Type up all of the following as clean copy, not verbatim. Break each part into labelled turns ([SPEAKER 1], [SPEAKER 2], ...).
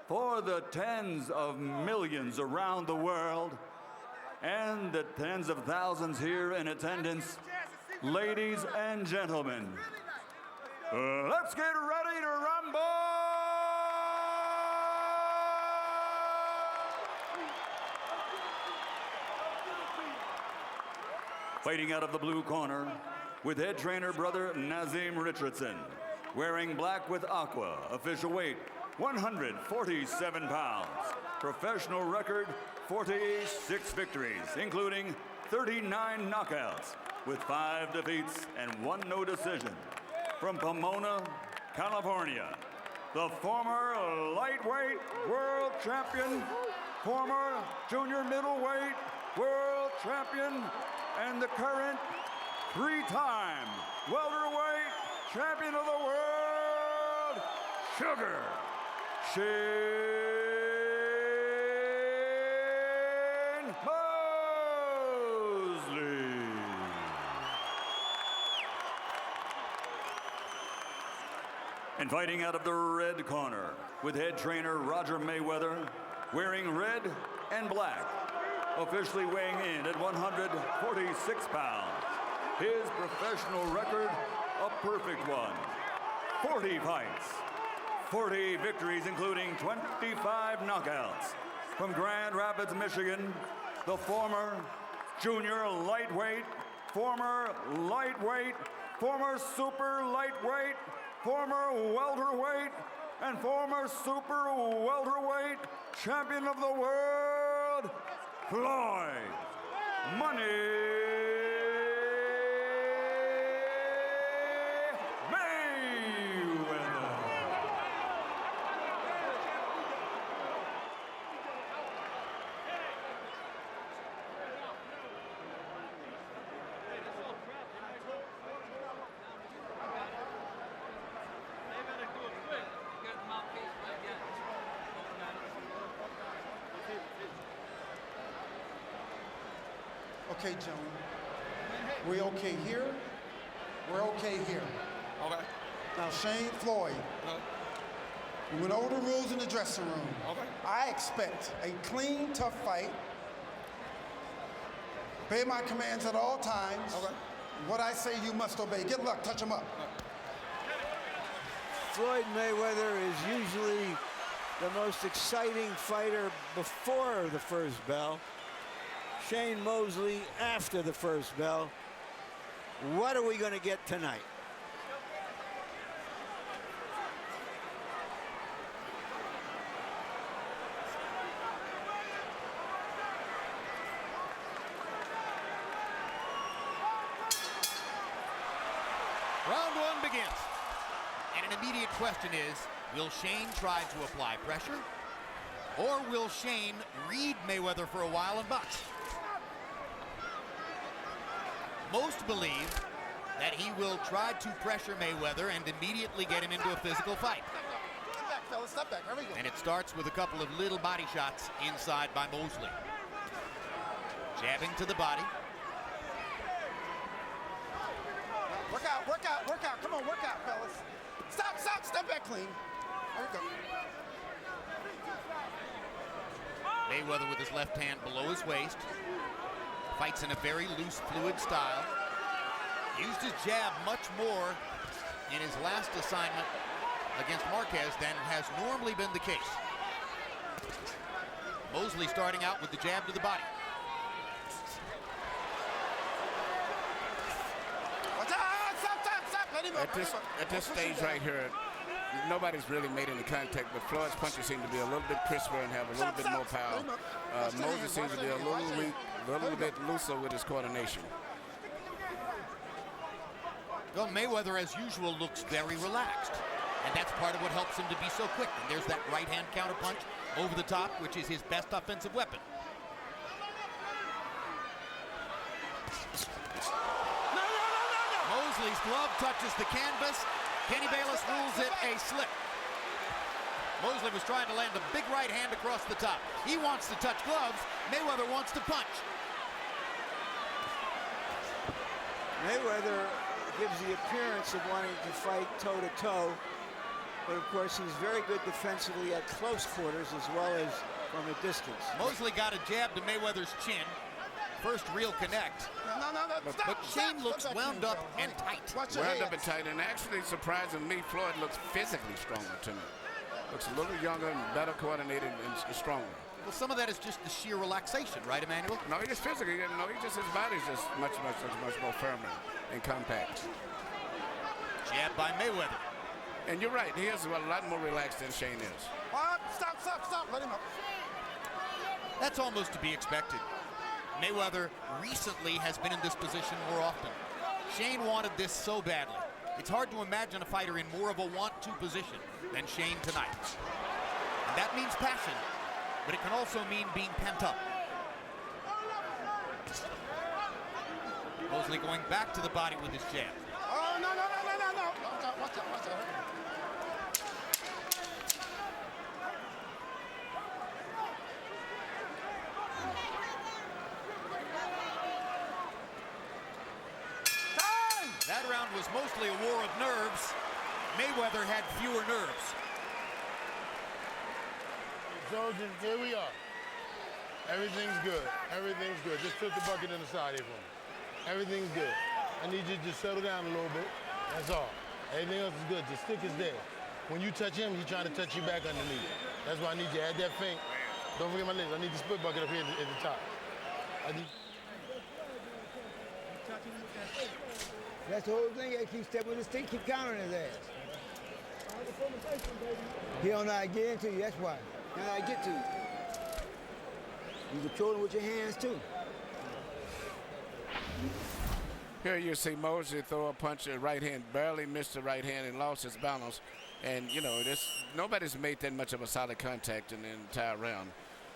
[SPEAKER 1] For the tens of millions around the world and the tens of thousands here in attendance, ladies and gentlemen, let's get ready to rumble! Fighting out of the blue corner with head trainer brother Nazim Richardson, wearing black with aqua, official weight 147 pounds. Professional record, 46 victories, including 39 knockouts, with 5 defeats and 1 no decision. From Pomona, California, the former lightweight world champion, former junior middleweight world champion, and the current 3-time welterweight champion of the world, Sugar Shane Mosley. And fighting out of the red corner with head trainer Roger Mayweather, wearing red and black, officially weighing in at 146 pounds. His professional record, a perfect one. 40 fights. 40 victories, including 25 knockouts. From Grand Rapids, Michigan, the former junior lightweight, former lightweight, former super lightweight, former welterweight, and former super welterweight champion of the world, Floyd Money
[SPEAKER 2] Okay, gentlemen. We're okay here. We're okay here.
[SPEAKER 3] Okay.
[SPEAKER 2] Now, Shane Floyd, we went over the rules in the dressing room.
[SPEAKER 3] Okay.
[SPEAKER 2] I expect a clean, tough fight. Obey my commands at all times.
[SPEAKER 3] Okay.
[SPEAKER 2] What I say, you must obey. Good luck. Touch him up.
[SPEAKER 4] Floyd Mayweather is usually the most exciting fighter before the first bell. Shane Mosley after the first bell. What are we going to get tonight?
[SPEAKER 5] Round 1 begins. And an immediate question is, will Shane try to apply pressure? Or will Shane read Mayweather for a while and box? Most believe that he will try to pressure Mayweather and immediately get him into a physical fight.
[SPEAKER 2] Step back, fellas. Step back. There we go.
[SPEAKER 5] And it starts with a couple of little body shots inside by Mosley. Jabbing to the body.
[SPEAKER 2] Work out, work out, work out. Come on, work out, fellas. Stop, stop. Step back clean. There we go.
[SPEAKER 5] Mayweather with his left hand below his waist. Fights in a very loose, fluid style. Used his jab much more in his last assignment against Marquez than has normally been the case. Mosley starting out with the jab to the body.
[SPEAKER 2] Stop. Let him up.
[SPEAKER 3] At this stage right here, nobody's really made any contact, but Floyd's punches seem to be a little bit crisper and have a little bit more power. Moses seems to be a little weak, a little bit looser with his coordination.
[SPEAKER 5] Well, Mayweather, as usual, looks very relaxed. And that's part of what helps him to be so quick. And there's that right-hand counterpunch over the top, which is his best offensive weapon. Mosley's glove touches the canvas. Kenny Bayless rules it a slip. Mosley was trying to land a big right hand across the top. He wants to touch gloves. Mayweather wants to punch.
[SPEAKER 4] Mayweather gives the appearance of wanting to fight toe-to-toe. But of course, he's very good defensively at close quarters as well as from a distance.
[SPEAKER 5] Mosley got a jab to Mayweather's chin. First real connect.
[SPEAKER 2] No.
[SPEAKER 5] But Shane looks wound up and tight.
[SPEAKER 3] Wound up and tight, and actually, surprising me, Floyd looks physically stronger to me. Looks a little younger and better coordinated and stronger.
[SPEAKER 5] Well, some of that is just the sheer relaxation, right, Emmanuel?
[SPEAKER 3] No, he just physically, his body's just much more firm and compact.
[SPEAKER 5] Jab by Mayweather.
[SPEAKER 3] And you're right, he is a lot more relaxed than Shane is.
[SPEAKER 2] Stop. Let him up.
[SPEAKER 5] That's almost to be expected. Mayweather recently has been in this position more often. Shane wanted this so badly. It's hard to imagine a fighter in more of a want-to position than Shane tonight. And that means passion, but it can also mean being pent up. Mosley going back to the body with his jab.
[SPEAKER 2] Oh, no. Watch out.
[SPEAKER 5] That round was mostly a war of nerves. Mayweather had fewer nerves.
[SPEAKER 6] Soldiers, here we are. Everything's good. Just put the bucket in the side here for me. Everything's good. I need you to just settle down a little bit. That's all. Everything else is good. Your stick is there. When you touch him, he's trying to touch you back underneath. That's why I need you to add that feint. Don't forget my legs. I need the split bucket up here at the top.
[SPEAKER 7] That's the whole thing. He keep stepping with his stick, keep countering his ass. He don't know how to get into you, that's why. He don't know how to get to you. You control him with your hands, too.
[SPEAKER 3] Here you see Mosley throw a punch, a right hand, barely missed the right hand and lost his balance. And, nobody's made that much of a solid contact in the entire round.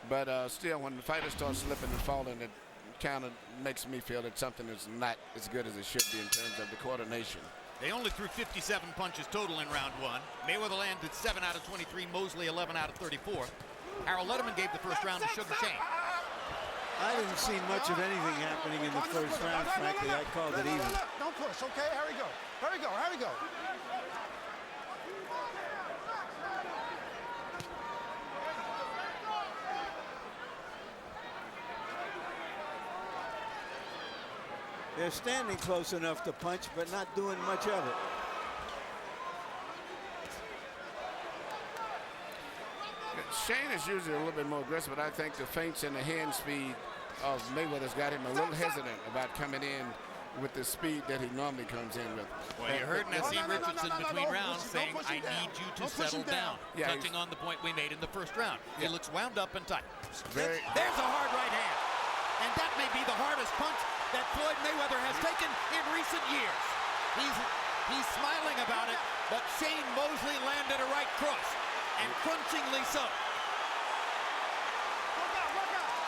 [SPEAKER 3] But still, when the fighter starts slipping and falling, it kind of makes me feel that something is not as good as it should be in terms of the coordination.
[SPEAKER 5] They only threw 57 punches total in round one. Mayweather landed 7 out of 23, Mosley 11 out of 34. Harold Letterman gave the first round to Sugar Shane.
[SPEAKER 4] I didn't see much of anything happening in the first round, frankly. I called it even.
[SPEAKER 2] Don't push, okay? Here we go.
[SPEAKER 4] They're standing close enough to punch, but not doing much of it.
[SPEAKER 3] Shane is usually a little bit more aggressive, but I think the feints and the hand speed of Mayweather's got him a little hesitant about coming in with the speed that he normally comes in with.
[SPEAKER 5] Well, you heard Nazim Richardson between rounds saying, I need you to settle down, touching on the point we made in the first round. He looks wound up and tight. There's a hard right hand. And that may be the hardest punch that Floyd Mayweather has taken in recent years. He's smiling about it, but Shane Mosley landed a right cross, and crunchingly so.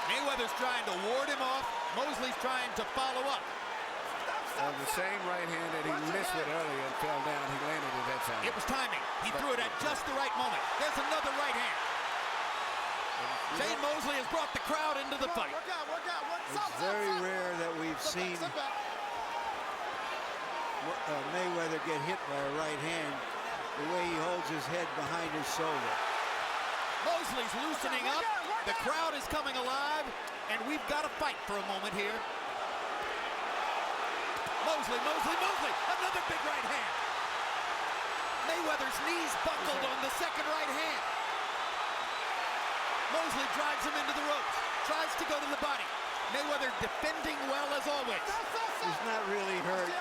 [SPEAKER 5] Mayweather's trying to ward him off. Mosley's trying to follow up.
[SPEAKER 3] The same right hand that he missed with earlier and fell down, he landed it that time.
[SPEAKER 5] It was timing. He threw it at just the right moment. There's another right hand. Shane Mosley has brought the crowd into the fight.
[SPEAKER 4] It's very rare that we've seen Mayweather get hit by a right hand the way he holds his head behind his shoulder.
[SPEAKER 5] Mosley's loosening up. The crowd is coming alive, and we've got to fight for a moment here. Mosley, another big right hand. Mayweather's knees buckled on the second right hand. Mosley drives him into the ropes, tries to go to the body. Mayweather defending well as always.
[SPEAKER 4] He's not really hurt.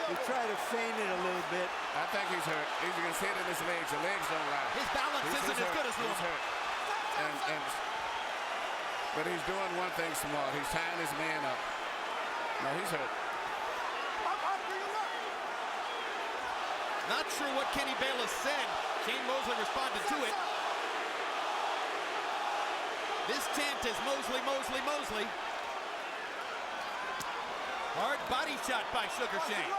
[SPEAKER 4] He tried to feint it a little bit.
[SPEAKER 3] I think he's hurt. He's against hit in his legs. The legs don't lie.
[SPEAKER 5] His balance isn't as good as normal.
[SPEAKER 3] He's hurt. But he's doing one thing smart. He's tying his man up. No, he's hurt.
[SPEAKER 5] Not sure what Kenny Bayless said. Shane Mosley responded to it. This chant is Mosley, Mosley, Mosley. Hard body shot by Sugar Shane.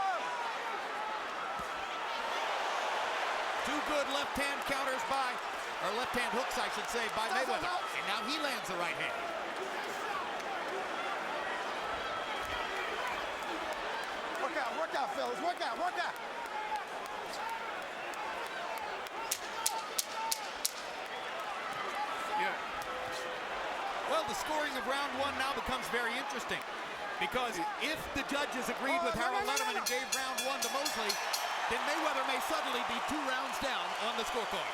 [SPEAKER 5] Two good left-hand counters by, or left-hand hooks, I should say, by Mayweather. And now he lands the right hand.
[SPEAKER 2] Work out, fellas, work out.
[SPEAKER 5] the scoring of round one now becomes very interesting. Because if the judges agreed with Harold Letterman and gave round one to Mosley, then Mayweather may suddenly be 2 rounds down on the scorecard.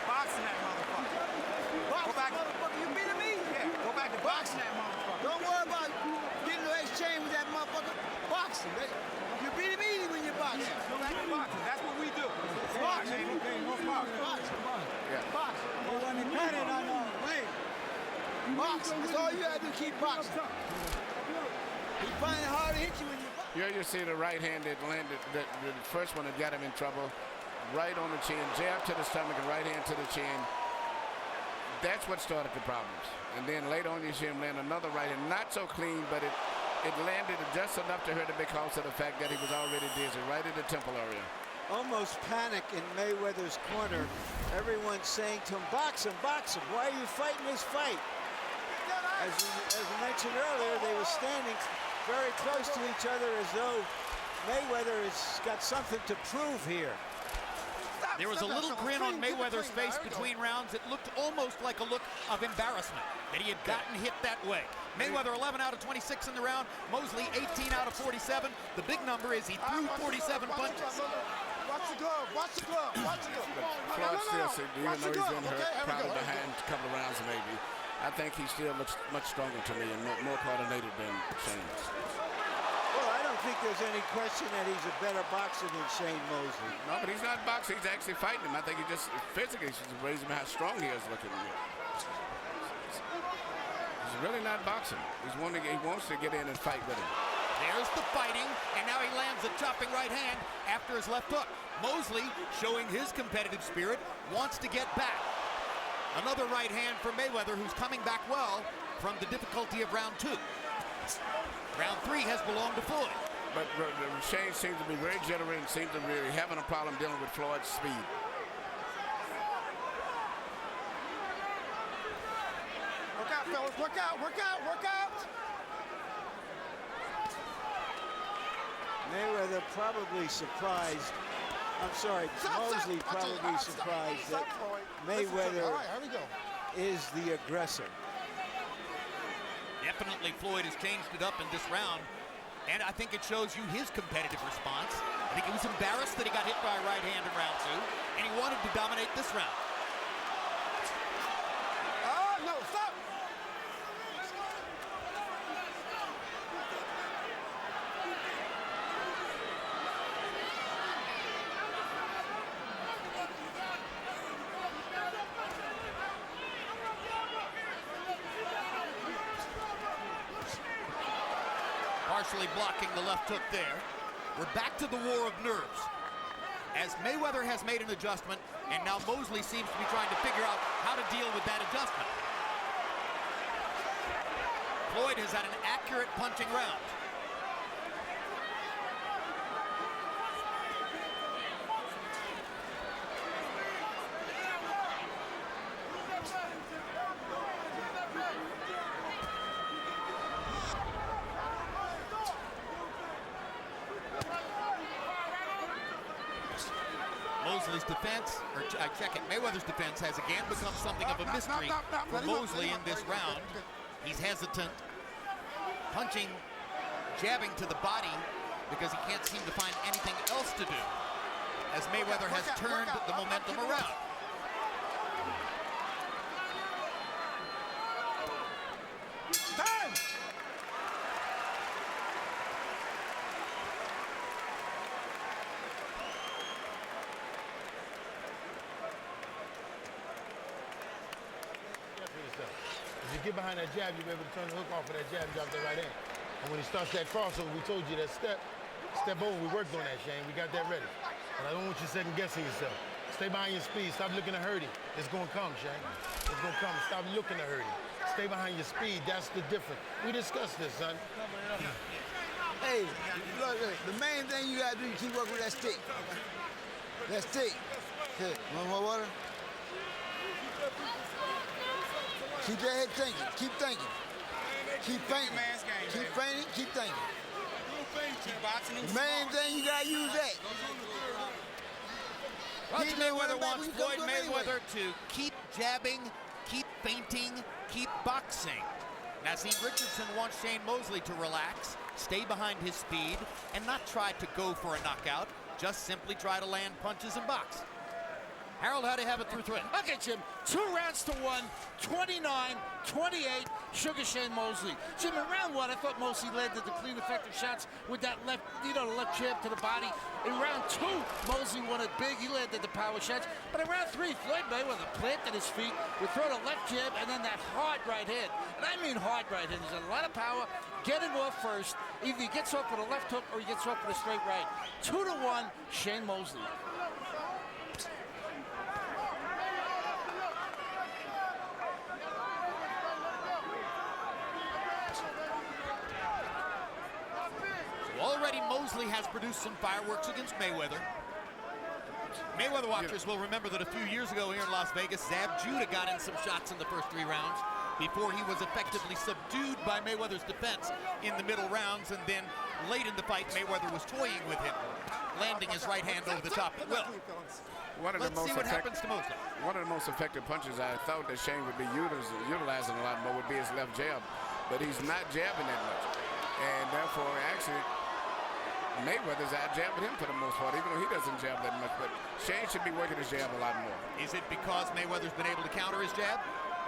[SPEAKER 2] Boxing that motherfucker. Go back. Motherfucker, you beating me? Yeah. Go back to boxing that motherfucker. Don't worry about getting no exchange with that motherfucker. Boxing. You're beating me when you're boxing. Yeah. Go back to boxing. That's what we do. Boxing. Boxing. Boxing.
[SPEAKER 7] Well, when they pat it on
[SPEAKER 2] Wait. Boxing. That's all you have to do. Keep boxing. He's finding it hard to hit you when you box.
[SPEAKER 3] Here you see the right hand that landed, the first one that got him in trouble. Right on the chin, jab to the stomach and right hand to the chin. That's what started the problems. And then later on you see him land another right hand, not so clean, but it landed just enough to hurt him because of the fact that he was already dizzy, right in the temple area.
[SPEAKER 4] Almost panic in Mayweather's corner. Everyone saying to him, box him, box him. Why are you fighting this fight? As we mentioned earlier, they were standing very close to each other as though Mayweather has got something to prove here.
[SPEAKER 5] There was a little grin on Mayweather's face between rounds. It looked almost like a look of embarrassment that he had gotten hit that way. Mayweather 11 out of 26 in the round. Mosley 18 out of 47. The big number is he threw 47 punches.
[SPEAKER 2] Watch the glove. Watch the glove. Watch the glove.
[SPEAKER 3] Floyd still, even though he's been hurt, probably behind a couple of rounds maybe, I think he still looks much stronger to me and more coordinated than Shane.
[SPEAKER 4] Well, I don't think there's any question that he's a better boxer than Shane Mosley.
[SPEAKER 3] No, but he's not boxing. He's actually fighting him. I think he just physically should raise him how strong he is looking. He's really not boxing. He wants to get in and fight with him.
[SPEAKER 5] There's the fighting, and now he lands a chopping right hand after his left hook. Mosley, showing his competitive spirit, wants to get back. Another right hand for Mayweather, who's coming back well from the difficulty of round 2. Round 3 has belonged to Floyd.
[SPEAKER 3] But Shane seems to be very generous and seems to be having a problem dealing with Floyd's speed.
[SPEAKER 2] Work out, fellas. Work out, work out, work out.
[SPEAKER 4] Mayweather probably surprised. I'm sorry, Mosley probably surprised that Mayweather is the aggressor.
[SPEAKER 5] Definitely Floyd has changed it up in this round, and I think it shows you his competitive response. I think he was embarrassed that he got hit by a right hand in round 2, and he wanted to dominate this round.
[SPEAKER 2] Oh, no, stop.
[SPEAKER 5] Partially blocking the left hook there. We're back to the war of nerves, as Mayweather has made an adjustment, and now Mosley seems to be trying to figure out how to deal with that adjustment. Floyd has had an accurate punching round. Mosley's defense, or I check it, Mayweather's defense has again become something of a mystery for Mosley in this round. He's hesitant, punching, jabbing to the body because he can't seem to find anything else to do, as Mayweather has turned the momentum around.
[SPEAKER 2] Time!
[SPEAKER 6] If you get behind that jab, you'll be able to turn the hook off of that jab and drop that right hand. And when he starts that crossover, we told you that step over, we worked on that, Shane. We got that ready. But I don't want you second guessing yourself. Stay behind your speed. Stop looking to hurt him. It's going to come, Shane. It's going to come. Stop looking to hurt him. Stay behind your speed. That's the difference. We discussed this, son.
[SPEAKER 7] Hey, look, the main thing you gotta do is keep working with that stick. That stick. Here, want more water? Keep your head thinking. Keep thinking. Keep fainting. Keep fainting. Keep thinking. The main thing you gotta use that.
[SPEAKER 5] Roger
[SPEAKER 7] He's not
[SPEAKER 5] Mayweather
[SPEAKER 7] running back
[SPEAKER 5] wants
[SPEAKER 7] when you come
[SPEAKER 5] Floyd
[SPEAKER 7] to him anyway.
[SPEAKER 5] Mayweather to keep jabbing, keep feinting, keep boxing. Nazeem Richardson wants Shane Mosley to relax, stay behind his speed, and not try to go for a knockout, just simply try to land punches and box. Harold, how do you have it through three?
[SPEAKER 8] Okay, Jim, 2 rounds to 1, 29-28, Sugar Shane Mosley. Jim, in round 1, I thought Mosley landed the clean, effective shots with that left, the left jab to the body. In round 2, Mosley won it big. He landed the power shots. But in round 3, Floyd Mayweather planted his feet, would throw the left jab, and then that hard right hand. And I mean hard right hand. There's a lot of power. Get it off first. Either he gets off with a left hook or he gets off with a straight right. 2-1, Shane Mosley.
[SPEAKER 5] Already Mosley has produced some fireworks against Mayweather. Mayweather watchers will remember that a few years ago here in Las Vegas, Zab Judah got in some shots in the first 3 rounds before he was effectively subdued by Mayweather's defense in the middle rounds, and then late in the fight, Mayweather was toying with him, landing his right hand over the top at will. Let's see what happens to Mosley.
[SPEAKER 3] One of the most effective punches I thought that Shane would be utilizing a lot more would be his left jab, but he's not jabbing that much, and therefore actually Mayweather's out jabbing him for the most part, even though he doesn't jab that much. But Shane should be working his jab a lot more.
[SPEAKER 5] Is it because Mayweather's been able to counter his jab?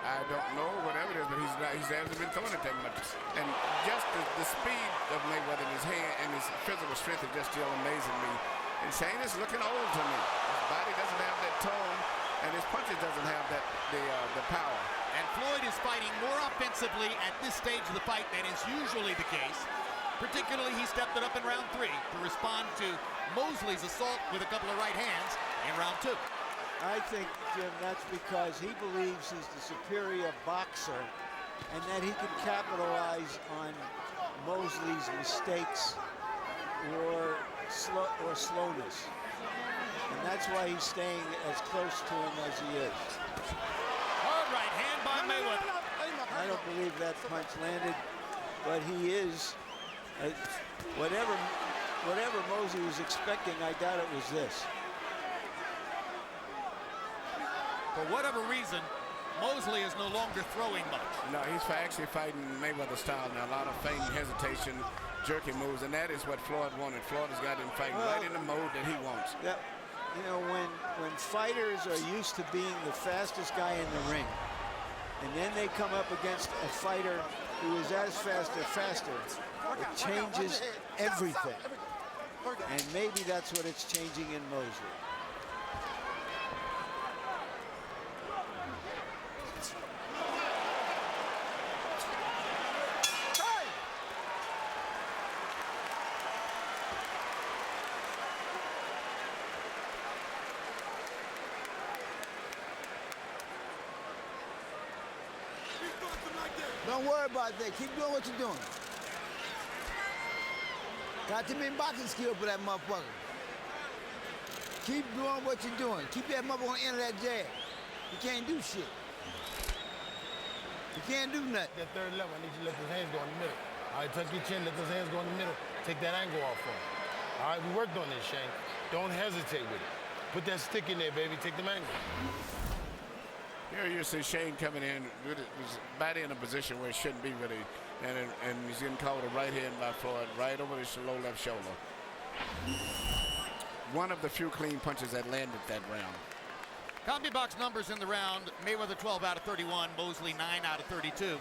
[SPEAKER 3] I don't know, whatever it is, but he hasn't been throwing it that much. And just the speed of Mayweather in his hand and his physical strength is just still amazing me. And Shane is looking old to me. His body doesn't have that tone, and his punches doesn't have that the power.
[SPEAKER 5] And Floyd is fighting more offensively at this stage of the fight than is usually the case. Particularly, he stepped it up in round 3 to respond to Mosley's assault with a couple of right hands in round 2.
[SPEAKER 4] I think, Jim, that's because he believes he's the superior boxer and that he can capitalize on Mosley's mistakes or slowness. And that's why he's staying as close to him as he is.
[SPEAKER 5] Hard right hand by Mayweather.
[SPEAKER 4] I don't believe that punch landed, but he is. Whatever Mosley was expecting, I doubt it was this.
[SPEAKER 5] For whatever reason, Mosley is no longer throwing much.
[SPEAKER 3] No, he's actually fighting Mayweather style now. A lot of feint, hesitation, jerky moves, and that is what Floyd wanted. Floyd has got him fighting right in the mode that he wants.
[SPEAKER 4] That, when fighters are used to being the fastest guy in the ring, and then they come up against a fighter who is as fast or faster, it changes everything. And maybe that's what it's changing in Mosley.
[SPEAKER 7] Don't worry about that. Keep doing what you're doing. Got too many boxing skills for that motherfucker. Keep doing what you're doing. Keep that motherfucker on the end of that jab. You can't do shit. You can't do nothing.
[SPEAKER 6] That third level, I need you to let those hands go in the middle. All right, tuck your chin, let those hands go in the middle. Take that angle off for him. All right, we worked on this, Shane. Don't hesitate with it. Put that stick in there, baby. Take them angles.
[SPEAKER 3] Here you see Shane coming in with his body in a position where it shouldn't be really, and he's getting caught with a right hand by Floyd right over his low left shoulder. One of the few clean punches that landed that round.
[SPEAKER 5] Combi box numbers in the round: Mayweather 12 out of 31, Mosley 9 out of 32.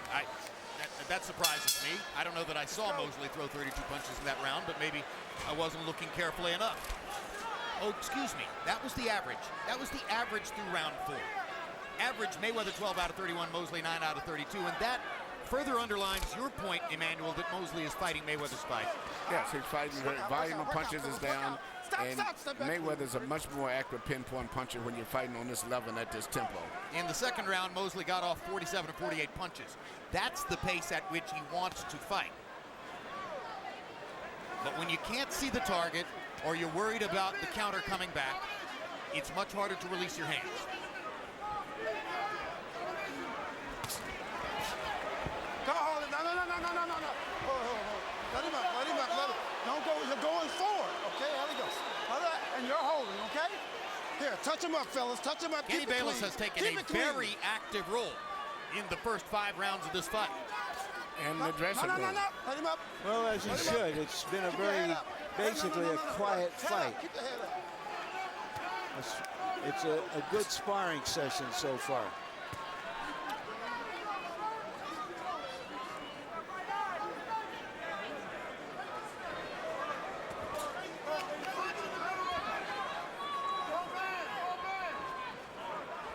[SPEAKER 5] That surprises me. I don't know that I saw Mosley throw 32 punches in that round, but maybe I wasn't looking carefully enough. Oh, excuse me. That was the average. That was the average through round 4. Average, Mayweather 12 out of 31, Mosley 9 out of 32, and that further underlines your point, Emmanuel, that Mosley is fighting Mayweather's fight.
[SPEAKER 3] Yes, he's fighting. Volume of punches is down, and Mayweather's a much more accurate pinpoint puncher when you're fighting on this level and at this tempo.
[SPEAKER 5] In the second round, Mosley got off 47 to 48 punches. That's the pace at which he wants to fight. But when you can't see the target, or you're worried about the counter coming back, it's much harder to release your hands.
[SPEAKER 2] Don't hold it. No. Hold. Let him up. Don't go. You're going forward. Okay, there we go. And you're holding, okay?
[SPEAKER 6] Here, touch him up, fellas. Touch him up.
[SPEAKER 5] Kenny
[SPEAKER 6] Keep it
[SPEAKER 5] Bayless
[SPEAKER 6] clean.
[SPEAKER 5] has taken
[SPEAKER 6] Keep
[SPEAKER 5] a
[SPEAKER 6] it clean.
[SPEAKER 5] very active role in the first 5 rounds of this fight.
[SPEAKER 3] And the dressing room.
[SPEAKER 6] No. Let him up.
[SPEAKER 4] Well, as he should. It's been a very, basically a quiet fight.
[SPEAKER 6] Keep the head up.
[SPEAKER 4] It's a good sparring session so far.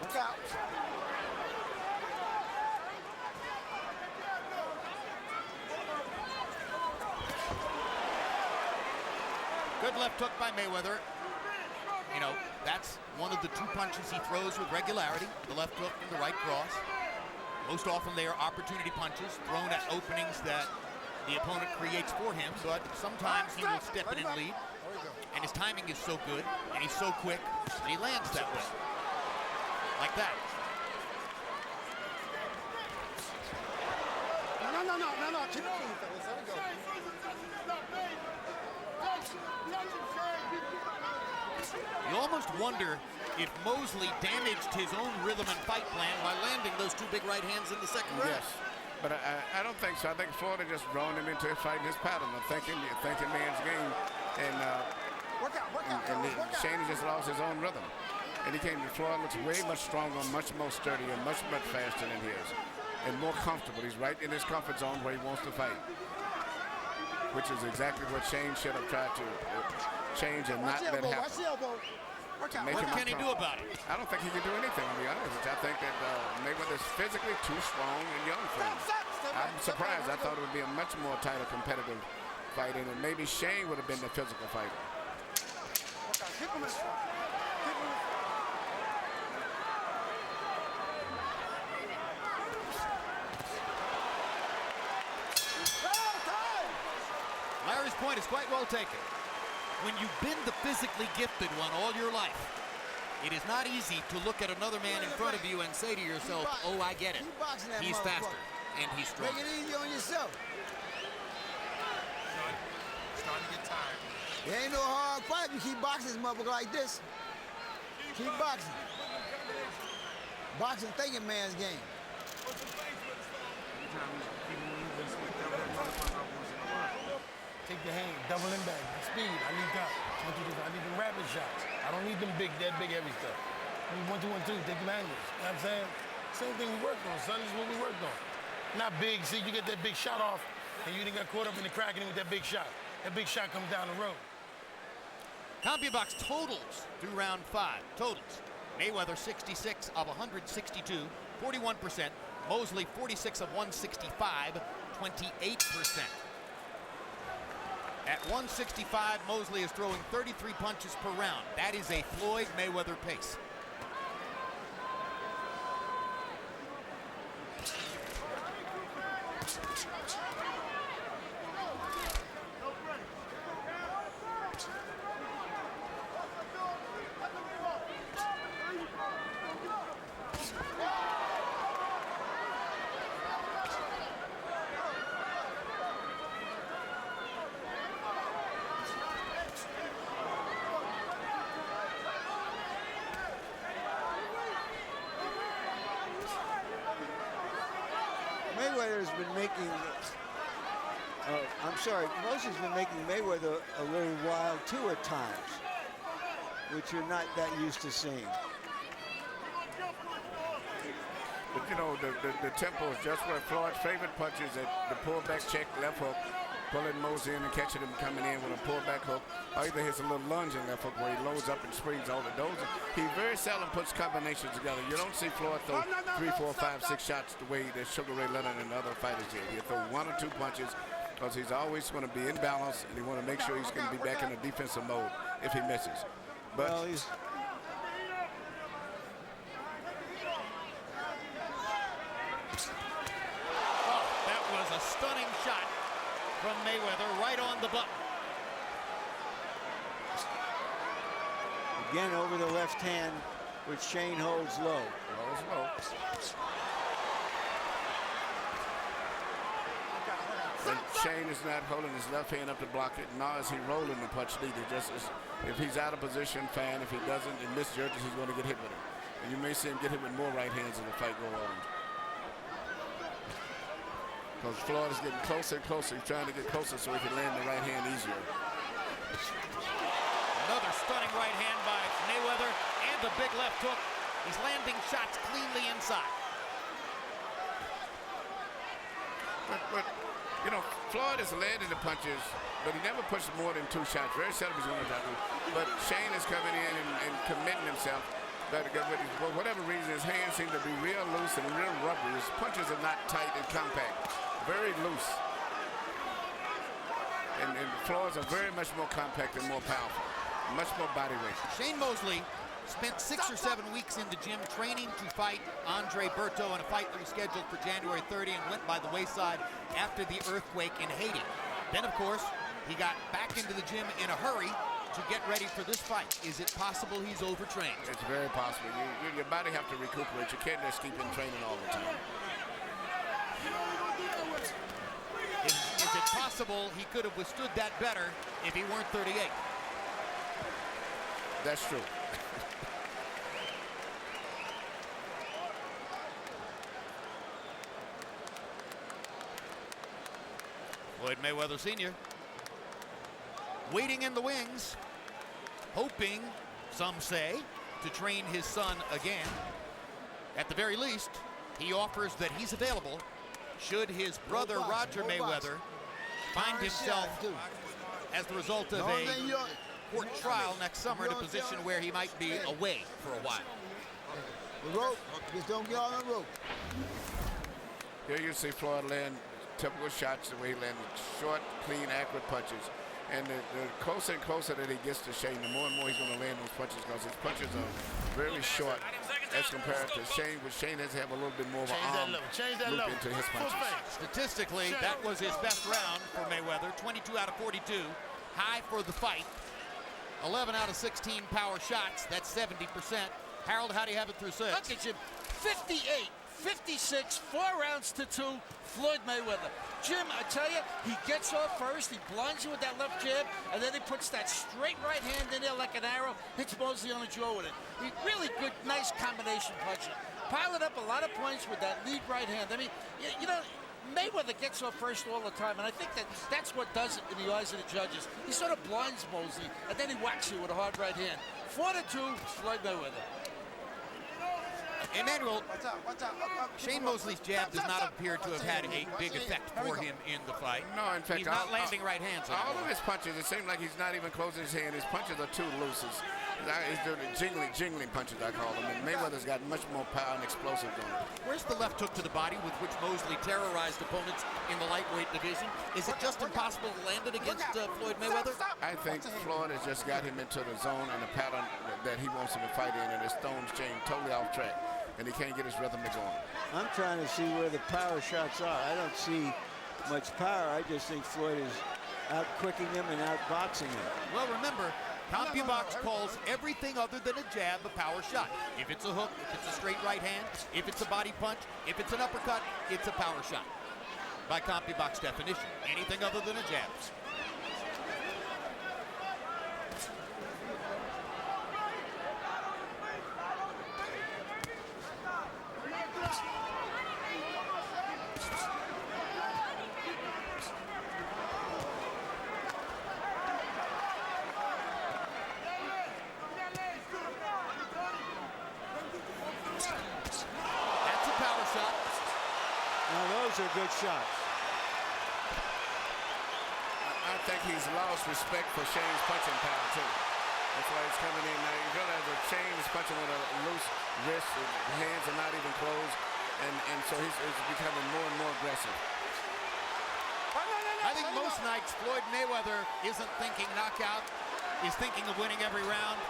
[SPEAKER 6] Look out.
[SPEAKER 5] Good left hook by Mayweather. You know, that's one of the 2 punches he throws with regularity, the left hook and the right cross. Most often they are opportunity punches thrown at openings that the opponent creates for him, but sometimes he will step in and lead. And his timing is so good, and he's so quick, that he lands that way. Like that.
[SPEAKER 6] No. Keep it clean, fellas. There we go.
[SPEAKER 5] You almost wonder if Mosley damaged his own rhythm and fight plan by landing those 2 big right hands in the second round.
[SPEAKER 3] Yes, but I don't think so. I think Floyd just drawn him into fighting his pattern of thinking man's game, and
[SPEAKER 6] Work out,
[SPEAKER 3] Shane just lost his own rhythm. And Floyd looks way much stronger, much more sturdier, much faster than his, and more comfortable. He's right in his comfort zone where he wants to fight, which is exactly what Shane should have tried to change and not let happen.
[SPEAKER 6] Watch the elbow. Work out.
[SPEAKER 5] What can he do about it?
[SPEAKER 3] I don't think he can do anything, to be honest. I think that Mayweather's physically too strong and young for him. I'm surprised. I thought it would be a much more tighter competitive fight, and maybe Shane would have been the physical fighter.
[SPEAKER 6] Keep him in front. Keep him in front.
[SPEAKER 5] Larry's point is quite well taken. When you've been the physically gifted one all your life, it is not easy to look at another man in front of you and say to yourself, oh, I get it.
[SPEAKER 7] Keep boxing that
[SPEAKER 5] He's faster and he's
[SPEAKER 7] Make
[SPEAKER 5] stronger.
[SPEAKER 7] it easy on yourself.
[SPEAKER 6] Starting to get tired.
[SPEAKER 7] It ain't no hard fight if you keep boxing this motherfucker like this. Keep boxing. Boxing thinking man's game.
[SPEAKER 6] Take the hand, double him back. Speed, I need that. 1, 2, 3, I need them rapid shots. I don't need them big, that big heavy stuff. I need 1, 2, 1, 2, take them angles. You know what I'm saying? Same thing we worked on, son. This is what we worked on. Not big. See, you get that big shot off, and you didn't get caught up in the cracking with that big shot. That big shot comes down the road.
[SPEAKER 5] CompuBox totals through round 5. Totals. Mayweather 66 of 162, 41%. Mosley 46 of 165, 28%. At 165, Mosley is throwing 33 punches per round. That is a Floyd Mayweather pace.
[SPEAKER 4] Mayweather's been making, Mosley's been making Mayweather a little wild too at times, which you're not that used to seeing.
[SPEAKER 3] But you know, the tempo is just where Floyd's favorite punches at the pullback check, left hook, pulling Mosley in and catching him coming in with a pullback hook, or either hits a little lunge in left hook where he loads up and springs all the those. He very seldom puts combinations together. You don't see Floyd throw 3, 4, 5, 6 shots the way that Sugar Ray Leonard and other fighters did. He'll throw 1 or 2 punches because he's always going to be in balance and he want to make sure he's going to be back in a defensive mode if he misses. But
[SPEAKER 4] well, he's
[SPEAKER 5] That was a stunning shot from Mayweather right on the button.
[SPEAKER 4] again over the left hand, which Shane holds low.
[SPEAKER 3] Holds low. And Shane is not holding his left hand up to block it, nor is he rolling the punch neither. Just as if he's out of position, fine. If he doesn't and misjudges, he's going to get hit with it. And you may see him get hit with more right hands as the fight goes on. Because Floyd is getting closer and closer. He's trying to get closer so he can land the right hand easier.
[SPEAKER 5] Another stunning right hand by Mayweather and a big left hook. He's landing shots cleanly inside.
[SPEAKER 3] But you know, Floyd has landed the punches, but he never pushed more than 2 shots. Very seldom he's going to do. But Shane is coming in and committing himself. But for whatever reason, his hands seem to be real loose and real rubbery. His punches are not tight and compact. Very loose. And Floyd's are very much more compact and more powerful. Much more body weight.
[SPEAKER 5] Shane Mosley spent 6 or 7 weeks in the gym training to fight Andre Berto in a fight that was scheduled for January 30 and went by the wayside after the earthquake in Haiti. Then, of course, he got back into the gym in a hurry to get ready for this fight. Is it possible he's overtrained?
[SPEAKER 3] It's very possible. Your body have to recuperate. You can't just keep in training all the time.
[SPEAKER 5] Is it possible he could have withstood that better if he weren't 38?
[SPEAKER 3] That's true.
[SPEAKER 5] Floyd Mayweather Sr. waiting in the wings, hoping, some say, to train his son again. At the very least, he offers that he's available should his brother Roger Mayweather find himself as the result of a court trial next summer in a position where he might be away for a while.
[SPEAKER 7] The rope, just don't get on the rope.
[SPEAKER 3] Here you see Floyd land typical shots the way he landed short, clean, accurate punches. And the closer and closer that he gets to Shane, the more and more he's going to land those punches because his punches are very short as compared to Shane, which Shane has to have a little bit more of an arm loop into his punches.
[SPEAKER 5] Statistically, that was his best round for Mayweather, 22 out of 42, high for the fight. 11 out of 16 power shots, that's 70%. Harold, how do you have it through 6?
[SPEAKER 8] Look at Jim, 58, 56, 4 rounds to 2, Floyd Mayweather. Jim, I tell you, he gets off first, he blinds you with that left jab, and then he puts that straight right hand in there like an arrow, hits Mosley on the jaw with it. He really good, nice combination puncher. Piled up a lot of points with that lead right hand. I mean, you know, Mayweather gets off first all the time, and I think that's what does it in the eyes of the judges. He sort of blinds Mosley, and then he whacks you with a hard right hand. 4-2, Floyd Mayweather.
[SPEAKER 5] Emmanuel, Shane Mosley's jab does not appear to have had a big effect for him in the fight.
[SPEAKER 3] No, in fact,
[SPEAKER 5] he's not landing right hands on
[SPEAKER 3] all of his punches, it seems like he's not even closing his hand. His punches are too loose. He's doing jingling punches, I call them. And Mayweather's got much more power and explosive going.
[SPEAKER 5] Where's the left hook to the body with which Mosley terrorized opponents in the lightweight division? Is it just impossible to land it against Floyd Mayweather?
[SPEAKER 3] I think Floyd has just got him into the zone and the pattern that he wants him to fight in, and his stones chain totally off track, and he can't get his rhythm to go on.
[SPEAKER 4] I'm trying to see where the power shots are. I don't see much power. I just think Floyd is out-quicking him and out-boxing him.
[SPEAKER 5] Well, remember, CompuBox calls everything other than a jab a power shot. If it's a hook, if it's a straight right hand, if it's a body punch, if it's an uppercut, it's a power shot. By CompuBox definition, anything other than a jab.
[SPEAKER 4] Those are good shots.
[SPEAKER 3] I think he's lost respect for Shane's punching power, too. That's why he's coming in now. You realize that Shane is punching with a loose wrist. His hands are not even closed. And so he's becoming more and more aggressive.
[SPEAKER 5] I think most nights Floyd Mayweather isn't thinking knockout. He's thinking of winning every round.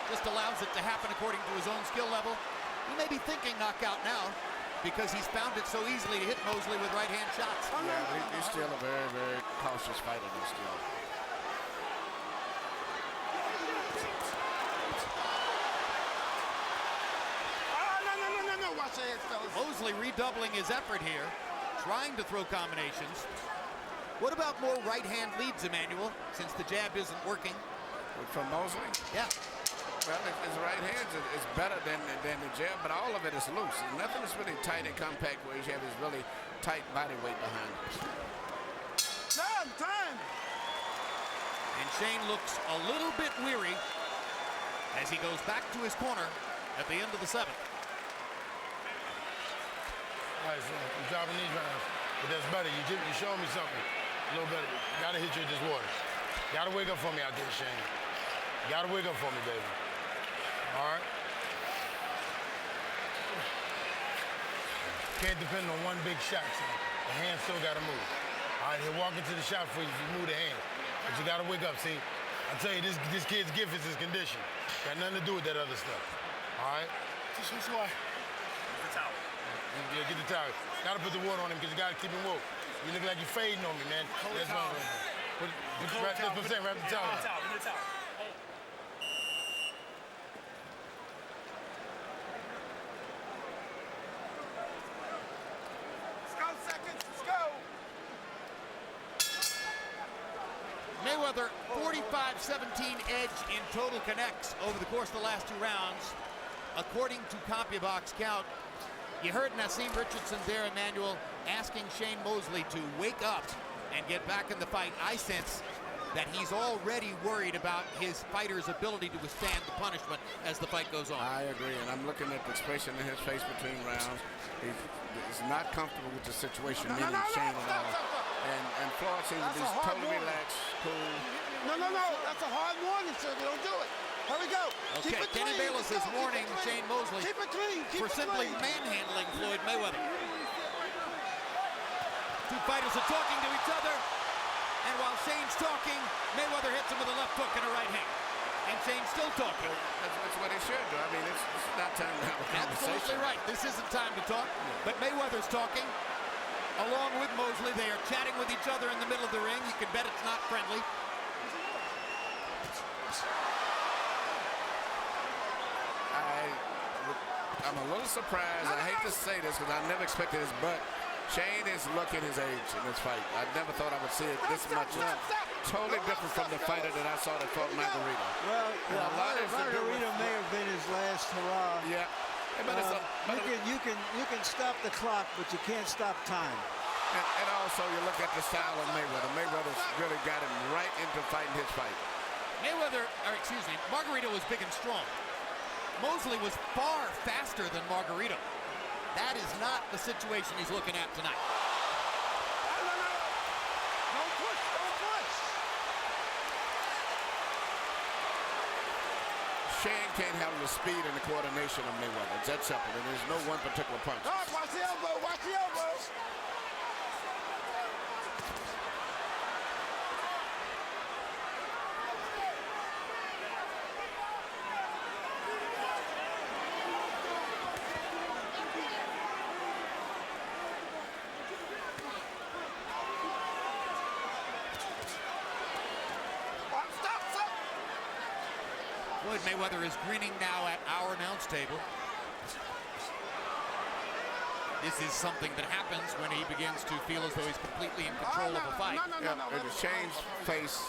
[SPEAKER 5] Just allows it to happen according to his own skill level. He may be thinking knockout now, because he's found it so easily to hit Mosley with right-hand shots.
[SPEAKER 3] Yeah, but he's still a very, very cautious fighter still.
[SPEAKER 8] No, watch your head, fellas.
[SPEAKER 5] Mosley redoubling his effort here, trying to throw combinations. What about more right hand leads, Emmanuel, since the jab isn't working?
[SPEAKER 3] From Mosley?
[SPEAKER 5] Yeah.
[SPEAKER 3] Well, his right hand is better than the jab, but all of it is loose. Nothing is really tight and compact where you have his really tight body weight behind it.
[SPEAKER 2] Time.
[SPEAKER 5] And Shane looks a little bit weary as he goes back to his corner at the end of the 7th.
[SPEAKER 6] All right, so you're dropping these rounds, but that's better. You showed me something a little better. You gotta hit you with this water. You gotta wake up for me out there, Shane. You gotta wake up for me, baby. All right? Can't depend on one big shot, son. The hand still gotta move. All right, he'll walk into the shot for you if you move the hand. But you gotta wake up, see? I tell you, this kid's gift is his condition. Got nothing to do with that other stuff. All right?
[SPEAKER 2] This is why.
[SPEAKER 6] The towel. Yeah, get the towel. Gotta put the water on him because you gotta keep him woke. You look like you're fading on me, man. That's what I'm saying. Wrap the towel up.
[SPEAKER 5] Mayweather, 45-17 edge in total connects over the course of the last 2 rounds, according to CompuBox count. You heard Naseem Richardson there, Emmanuel, asking Shane Mosley to wake up and get back in the fight. I sense that he's already worried about his fighter's ability to withstand the punishment as the fight goes on.
[SPEAKER 3] I agree, and I'm looking at the expression in his face between rounds. He's not comfortable with the situation, meaning Shane at all. And Floyd seems to be totally relaxed, cool.
[SPEAKER 2] No. That's a hard warning, sir. Don't do it. Here we go.
[SPEAKER 5] Okay,
[SPEAKER 2] Keep it
[SPEAKER 5] Kenny
[SPEAKER 2] clean.
[SPEAKER 5] Bayless is warning Shane Mosley
[SPEAKER 2] Keep it clean.
[SPEAKER 5] for simply manhandling Floyd Mayweather. 2 fighters are talking to each other, and while Shane's talking, Mayweather hits him with a left hook and a right hand. And Shane's still talking.
[SPEAKER 3] That's what he should do. I mean, it's not time to have a conversation.
[SPEAKER 5] Absolutely right. This isn't time to talk, but Mayweather's talking. Along with Mosley, they are chatting with each other in the middle of the ring. You can bet it's not friendly.
[SPEAKER 3] I'm a little surprised. I hate to say this because I never expected this, but Shane is looking his age in this fight. I never thought I would see it this much. It's totally different from the fighter that I saw that fought Margarito.
[SPEAKER 4] Well,
[SPEAKER 3] a lot has to do with-
[SPEAKER 4] Margarito may have been his last hurrah.
[SPEAKER 3] Yeah. But
[SPEAKER 4] You can stop the clock, but you can't stop time.
[SPEAKER 3] and also you look at the style of Mayweather. Mayweather's really got him right into fighting his fight.
[SPEAKER 5] Margarito was big and strong. Mosley was far faster than Margarito. That is not the situation he's looking at tonight.
[SPEAKER 2] Don't push.
[SPEAKER 3] Shane can't handle the speed and the coordination of Mayweather. It's that simple. And there's no one particular punch.
[SPEAKER 2] Watch the elbow. Watch the elbow.
[SPEAKER 5] Floyd Mayweather is grinning now at our announce table. This is something that happens when he begins to feel as though he's completely in control of a fight.
[SPEAKER 3] And Shane's face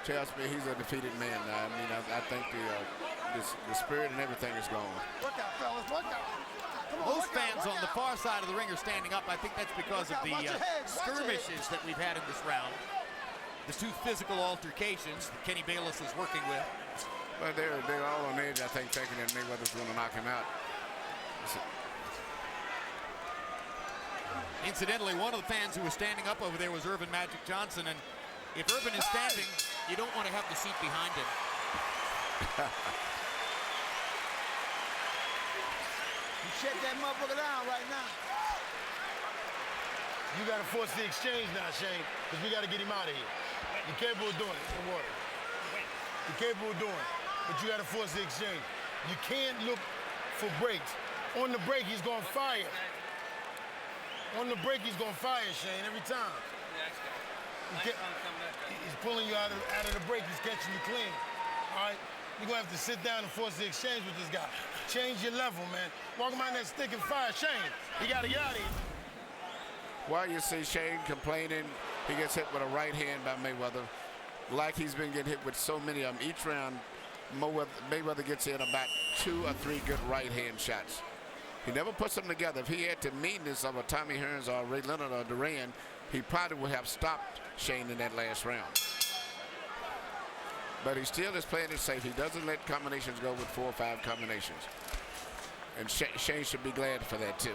[SPEAKER 3] tells me he's a defeated man. I mean, I think the spirit and everything is gone.
[SPEAKER 2] Look out, fellas. Look out.
[SPEAKER 5] Most fans on the far side of the ring are standing up. I think that's because of the skirmishes that we've had in this round. The 2 physical altercations that Kenny Bayless is working with.
[SPEAKER 3] But they're all on edge, I think, thinking that Mayweather's going to knock him out.
[SPEAKER 5] Incidentally, one of the fans who was standing up over there was Irvin Magic Johnson, and if Irvin is standing, you don't want to have the seat behind him.
[SPEAKER 7] You shut that motherfucker down right now.
[SPEAKER 6] You got to force the exchange now, Shane, because we got to get him out of here. You're capable of doing it. Don't worry. You're capable of doing it, but you got to force the exchange. You can't look for breaks. On the break, he's going to fire. On the break, he's going to fire, Shane, every time. He's pulling you out of the break. He's catching you clean. All right? You're going to have to sit down and force the exchange with this guy. Change your level, man. Walk around that stick and fire. Shane, you got to get out of here.
[SPEAKER 3] While you see Shane complaining, He gets hit with a right hand by Mayweather, like he's been getting hit with so many of them. Each round, Mayweather gets in about 2 or 3 good right hand shots. He never puts them together. If he had the meanness of a Tommy Hearns or Ray Leonard or Duran, he probably would have stopped Shane in that last round. But he still is playing it safe. He doesn't let combinations go with 4 or 5 combinations. And Shane should be glad for that too.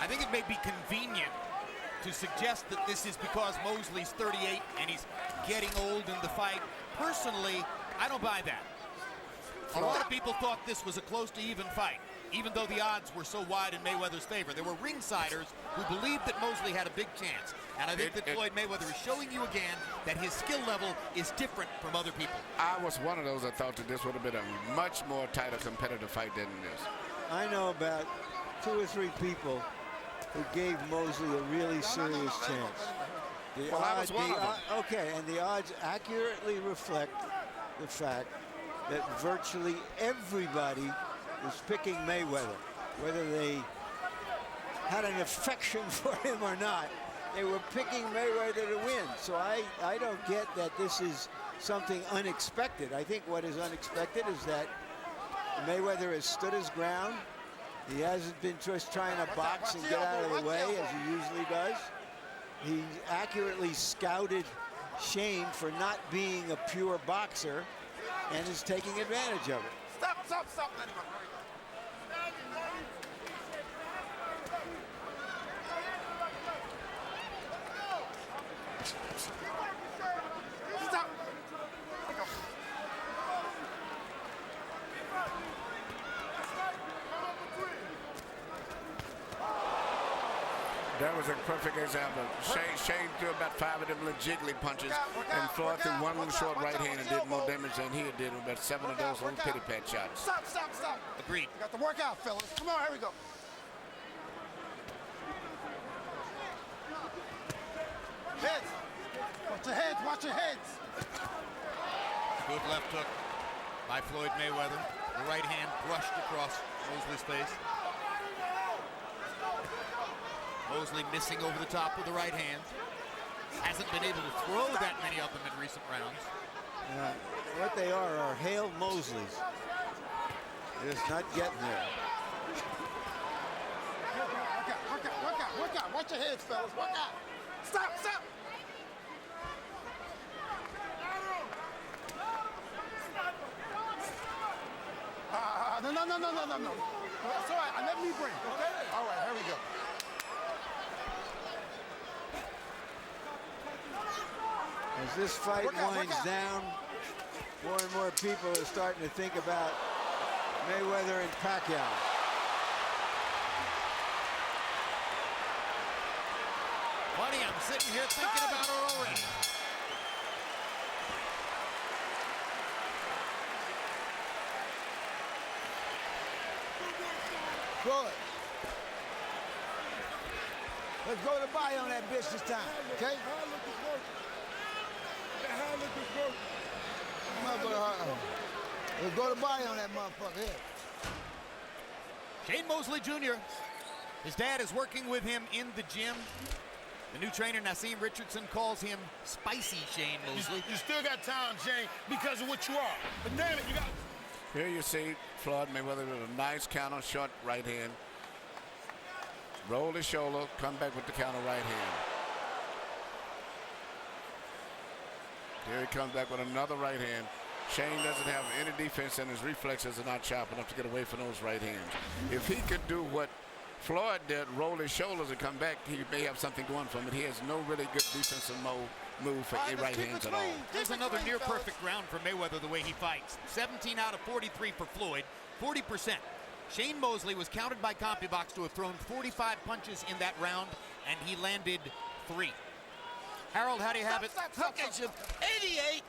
[SPEAKER 5] I think it may be convenient to suggest that this is because Mosley's 38 and he's getting old in the fight. Personally, I don't buy that. A lot of people thought this was a close to even fight, even though the odds were so wide in Mayweather's favor. There were ringsiders who believed that Mosley had a big chance. And I think that Floyd Mayweather is showing you again that his skill level is different from other people.
[SPEAKER 3] I was one of those that thought that this would have been a much more tighter competitive fight than this.
[SPEAKER 4] I know about 2 or 3 people who gave Mosley a really serious chance.
[SPEAKER 3] I was one of them.
[SPEAKER 4] Okay, and the odds accurately reflect the fact that virtually everybody was picking Mayweather, whether they had an affection for him or not. They were picking Mayweather to win. So I don't get that this is something unexpected. I think what is unexpected is that Mayweather has stood his ground. He hasn't been just trying to box and get out of the way as he usually does. He accurately scouted Shane for not being a pure boxer and is taking advantage of it.
[SPEAKER 2] Stop, stop, stop.
[SPEAKER 3] That was a perfect example. Shane threw about 5 of them little jiggly punches, and Floyd threw one little short right hand and did more damage than he did with about 7 of those little pity pat shots.
[SPEAKER 2] Stop, stop, stop.
[SPEAKER 5] Agreed.
[SPEAKER 2] You got to work out, fellas. Come on, here we go. Heads. Watch your heads, watch your heads.
[SPEAKER 5] Good left hook by Floyd Mayweather. The right hand brushed across Mosley's face. Mosley missing over the top with the right hand. Hasn't been able to throw that many of them in recent rounds.
[SPEAKER 4] What they are Hale Mosleys. They're just not getting there.
[SPEAKER 2] Work out, work out, work out, work out. Watch your heads, fellas. Work out. Stop, stop. No. It's all right. Let me bring. Okay? All right, here we go.
[SPEAKER 4] As this fight winds down, more and more people are starting to think about Mayweather and Pacquiao.
[SPEAKER 5] Buddy, I'm sitting here thinking about her already.
[SPEAKER 2] Good. Let's go to the body on that bitch this time, okay? Let's go to the body on that motherfucker here.
[SPEAKER 5] Shane Mosley Jr. His dad is working with him in the gym. The new trainer, Naseem Richardson, calls him Spicy Shane Mosley.
[SPEAKER 6] You still got talent, Shane, because of what you are. But damn it, you got...
[SPEAKER 3] Here you see Floyd Mayweather with a nice counter short right hand. Roll his shoulder, come back with the counter right hand. Here he comes back with another right hand. Shane doesn't have any defense and his reflexes are not sharp enough to get away from those right hands. If he could do what Floyd did, roll his shoulders and come back, he may have something going for him, but he has no really good defensive move for right hands at all.
[SPEAKER 5] There's another near perfect round for Mayweather the way he fights. 17 out of 43 for Floyd, 40%. Shane Mosley was counted by CompuBox to have thrown 45 punches in that round, and he landed 3. Harold, how do you have it?
[SPEAKER 8] Look at you, 88,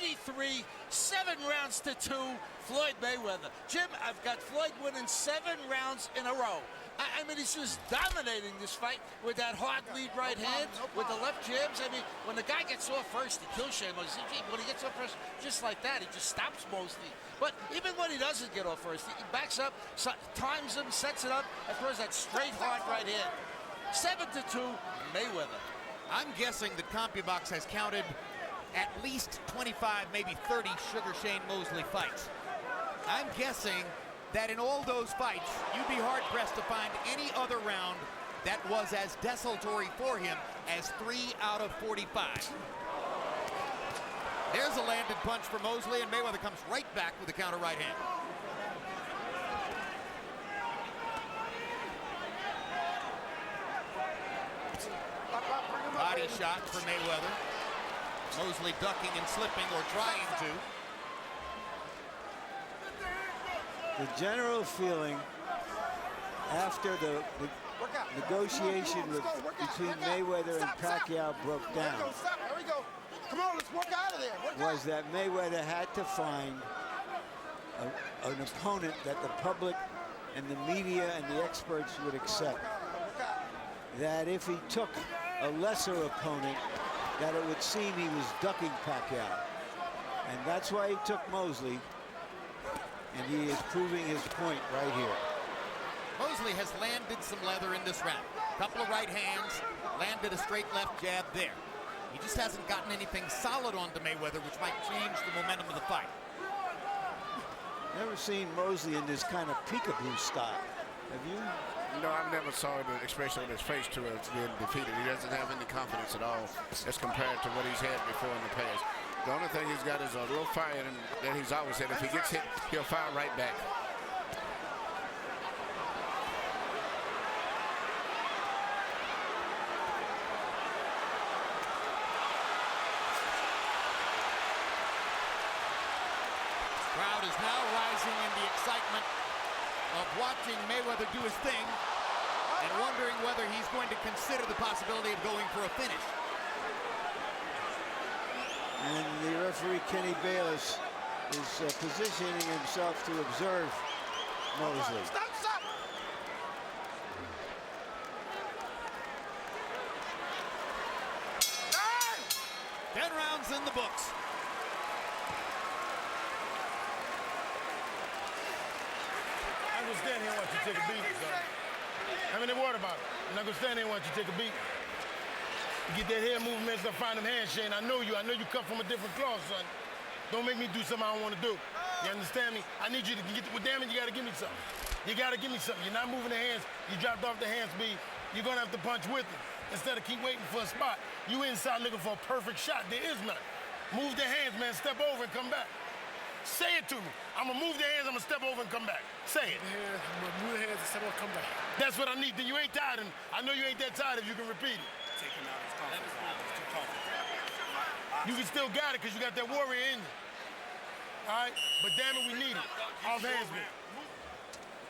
[SPEAKER 8] 83, 7 rounds to 2, Floyd Mayweather. Jim, I've got Floyd winning 7 rounds in a row. I mean, he's just dominating this fight with that hard lead right hand, with the left jabs. I mean, when the guy gets off first, he kills Shane Mosley. When he gets off first, just like that, he just stops Mosley. But even when he doesn't get off first, he backs up, times him, sets it up, and throws that straight hard right hand. 7-2, Mayweather.
[SPEAKER 5] I'm guessing that CompuBox has counted at least 25, maybe 30 Sugar Shane Mosley fights. I'm guessing that in all those fights, you'd be hard-pressed to find any other round that was as desultory for him as 3 out of 45. There's a landed punch for Mosley, and Mayweather comes right back with a counter right hand. Body shot for Mayweather. Mosley ducking and slipping, or trying to.
[SPEAKER 4] The general feeling after the negotiation between Mayweather and Pacquiao broke down
[SPEAKER 2] There we go. Come on, let's work out of there.
[SPEAKER 4] was that Mayweather had to find an opponent that the public and the media and the experts would accept. That if he took a lesser opponent, that it would seem he was ducking Pacquiao. And that's why he took Mosley, and he is proving his point right here.
[SPEAKER 5] Mosley has landed some leather in this round. Couple of right hands, landed a straight left jab there. He just hasn't gotten anything solid onto Mayweather, which might change the momentum of the fight.
[SPEAKER 4] Never seen Mosley in this kind of peekaboo style. Have you?
[SPEAKER 3] No, I've never saw the expression on his face to being defeated. He doesn't have any confidence at all as compared to what he's had before in the past. The only thing he's got is a little fire in him that he's always had. If he gets hit, he'll fire right back.
[SPEAKER 5] Crowd is now rising in the excitement of watching Mayweather do his thing and wondering whether he's going to consider the possibility of going for a finish.
[SPEAKER 4] And the referee, Kenny Bayless, is positioning himself to observe Mosley.
[SPEAKER 2] Stop.
[SPEAKER 5] 10 rounds in the books.
[SPEAKER 6] I'm gonna stand here and watch you take a beating, son. How many worried about it? I'm not gonna stand here and watch you take a beating. You get that head movement, start finding hand, Shane. I know you come from a different cloth, son. Don't make me do something I don't want to do. You understand me? I need you to get, well, damn it, you gotta give me something. You gotta give me something. You're not moving the hands. You dropped off the hand speed. You're gonna have to punch with it. Instead of keep waiting for a spot. You inside looking for a perfect shot. There is none. Move the hands, man. Step over and come back. Say it to me. I'm gonna move the hands, I'm gonna step over and come back. Say it.
[SPEAKER 9] Yeah, I'm gonna move the hands and step over and come back.
[SPEAKER 6] That's what I need. Then you ain't tired, and I know you ain't that tired if you can repeat it.
[SPEAKER 9] Taking out his confidence. Too confident.
[SPEAKER 6] You can still got it because you got that warrior in you. All right? But damn it, we need it. Off hands, man.